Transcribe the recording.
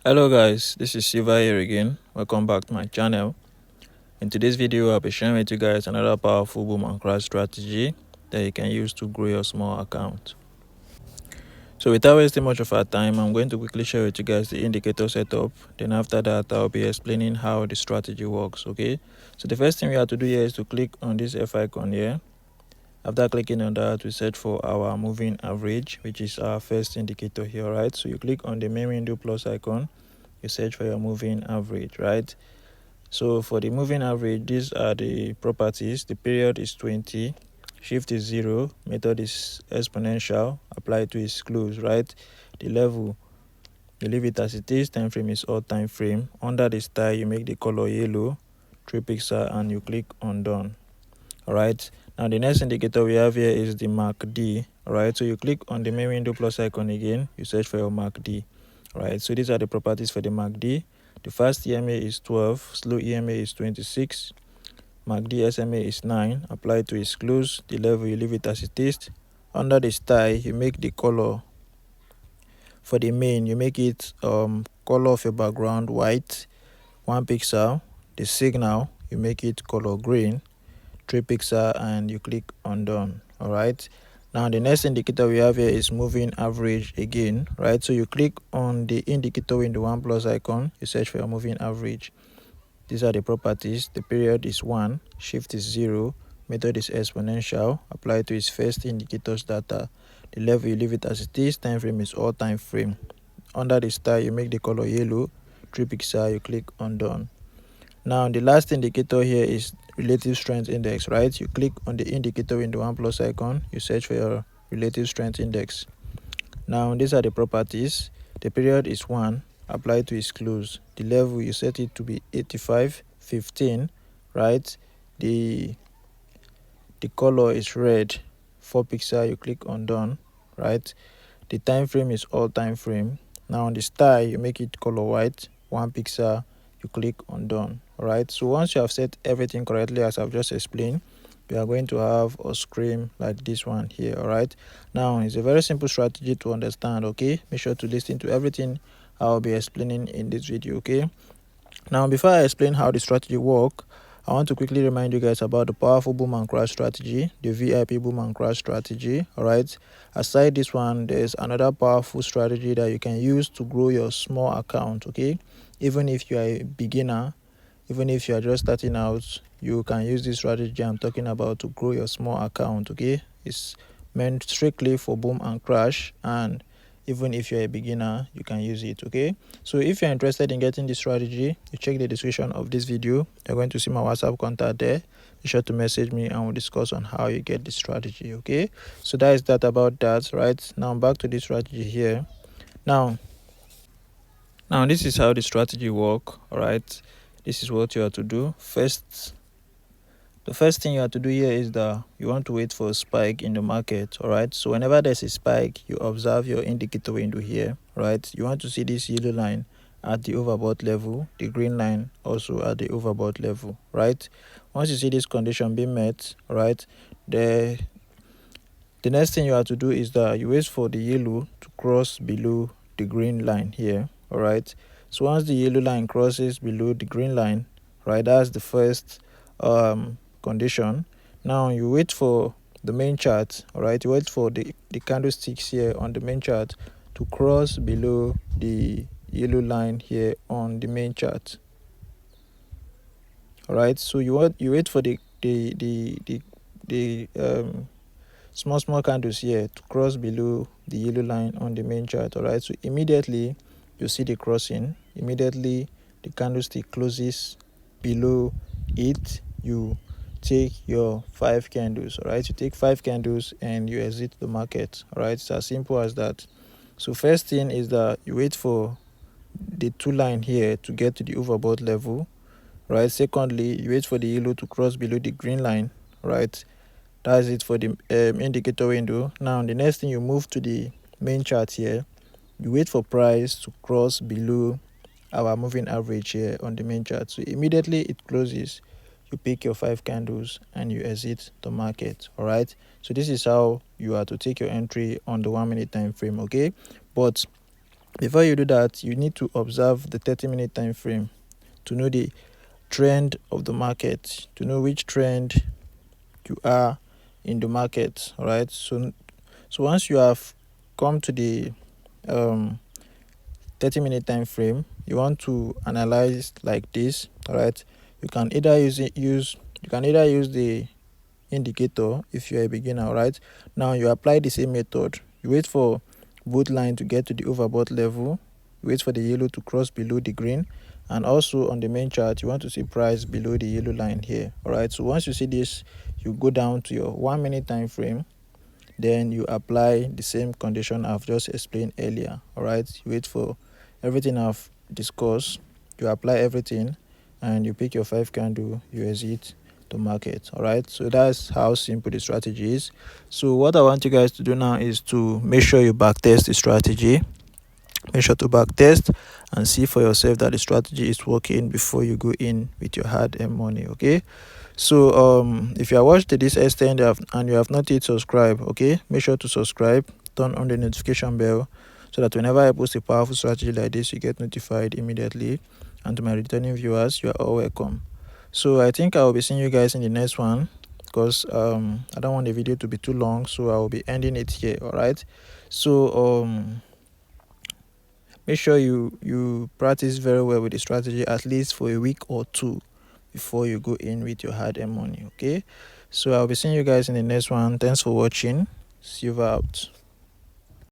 Hello guys, this is Siva here again. Welcome back to my channel. In today's video, I'll be sharing with you guys another powerful boom and crash strategy that you can use to grow your small account. So without wasting much of our time, I'm going to quickly share with you guys the indicator setup. Then after that, I'll be explaining how the strategy works, okay? So the first thing we have to do here is to click on this F icon here. After clicking on that, we search for our moving average, which is our first indicator here, right? So you click on the main window plus icon, you search for your moving average, right? So for the moving average, these are the properties. The period is 20, shift is 0, method is exponential, apply to is close, right? The level, you leave it as it is, time frame is all time frame. Under the style, you make the color yellow, 3 pixel, and you click on done. Alright, now the next indicator we have here is the MACD. Alright, so you click on the main window plus icon again, you search for your MACD. Alright, so these are the properties for the MACD. The fast EMA is 12, slow EMA is 26, MACD SMA is 9, apply to is close, the level you leave it as it is. Under the style, you make the color for the main, you make it color of your background white, 1 pixel. The signal, you make it color green, 3 pixel, and you click on done. All right, now the next indicator we have here is moving average again, right? So you click on the indicator in the 1 plus icon, you search for your moving average. These are the properties. The period is 1, shift is 0, method is exponential, apply to its first indicator's data. The level you leave it as it is, time frame is all time frame. Under the style, you make the color yellow, 3 pixel, you click on done. Now the last indicator here is relative strength index, right? You click on the indicator in the 1 plus icon, you search for your relative strength index. Now these are the properties. The period is 1, apply to is close. The level you set it to be 85, 15, right? The color is red, 4 pixel, you click on done, right? The time frame is all time frame. Now on the style, you make it color white, 1 pixel, you click on done. All right, so once you have set everything correctly as I've just explained, you are going to have a screen like this one here. All right, now it's a very simple strategy to understand. Okay, make sure to listen to everything I'll be explaining in this video. Okay, now before I explain how the strategy work, I want to quickly remind you guys about the powerful boom and crash strategy, the VIP boom and crash strategy. All right, aside this one, there's another powerful strategy that you can use to grow your small account. Okay, even if you are a beginner, even if you are just starting out, you can use this strategy I'm talking about to grow your small account. Okay, it's meant strictly for boom and crash, and even if you're a beginner, you can use it. Okay, so if you're interested in getting this strategy, you check the description of this video. You're going to see my WhatsApp contact there. Be sure to message me and we'll discuss on how you get this strategy. Okay, so that is that about that. Right, now back to the strategy here. Now this is how the strategy work. All right, this is what you have to do. The first thing you have to do here is that you want to wait for a spike in the market. All right, so whenever there's a spike, you observe your indicator window here. Right, you want to see this yellow line at the overbought level, the green line also at the overbought level. Right, once you see this condition being met, right, the next thing you have to do is that you wait for the yellow to cross below the green line here. All right, so once the yellow line crosses below the green line, right, that's the first condition. Now you wait for the main chart. All right, you wait for the candlesticks here on the main chart to cross below the yellow line here on the main chart. All right, so you wait for the small candles here to cross below the yellow line on the main chart. All right, so immediately you see the crossing, immediately the candlestick closes below it, you take your 5 candles. All right, you take 5 candles and you exit the market. All right, it's as simple as that. So first thing is that you wait for the 2 line here to get to the overbought level. Right, secondly, you wait for the yellow to cross below the green line. Right, that's it for the indicator window. Now the next thing, you move to the main chart here. You wait for price to cross below our moving average here on the main chart. So immediately it closes, you pick your 5 candles and you exit the market. All right, so this is how you are to take your entry on the 1 minute time frame. Okay, but Before you do that, you need to observe the 30-minute time frame to know the trend of the market, to know which trend you are in the market. All right, so once you have come to the 30-minute time frame, you want to analyze like this. All right, you can either use the indicator if you're a beginner. Right, now you apply the same method. You wait for both line to get to the overbought level, you wait for the yellow to cross below the green, and also on the main chart you want to see price below the yellow line here. All right, so once you see this, you go down to your 1 minute time frame, then you apply the same condition I've just explained earlier. All right, you wait for everything I've discussed, you apply everything, and you pick your 5 candle, you exit the market. All right, so that's how simple the strategy is. So what I want you guys to do now is to make sure you backtest the strategy. Make sure to backtest and see for yourself that the strategy is working before you go in with your hard-earned money. Okay, so if you are watched to this extent and you have not yet subscribed, okay, make sure to subscribe, turn on the notification bell, so that whenever I post a powerful strategy like this, you get notified immediately. And to my returning viewers, you are all welcome. So I think I will be seeing you guys in the next one, because I don't want the video to be too long, so I will be ending it here. All right, so make sure you practice very well with the strategy at least for a week or two before you go in with your hard-earned money. Okay, so I'll be seeing you guys in the next one. Thanks for watching. See you out.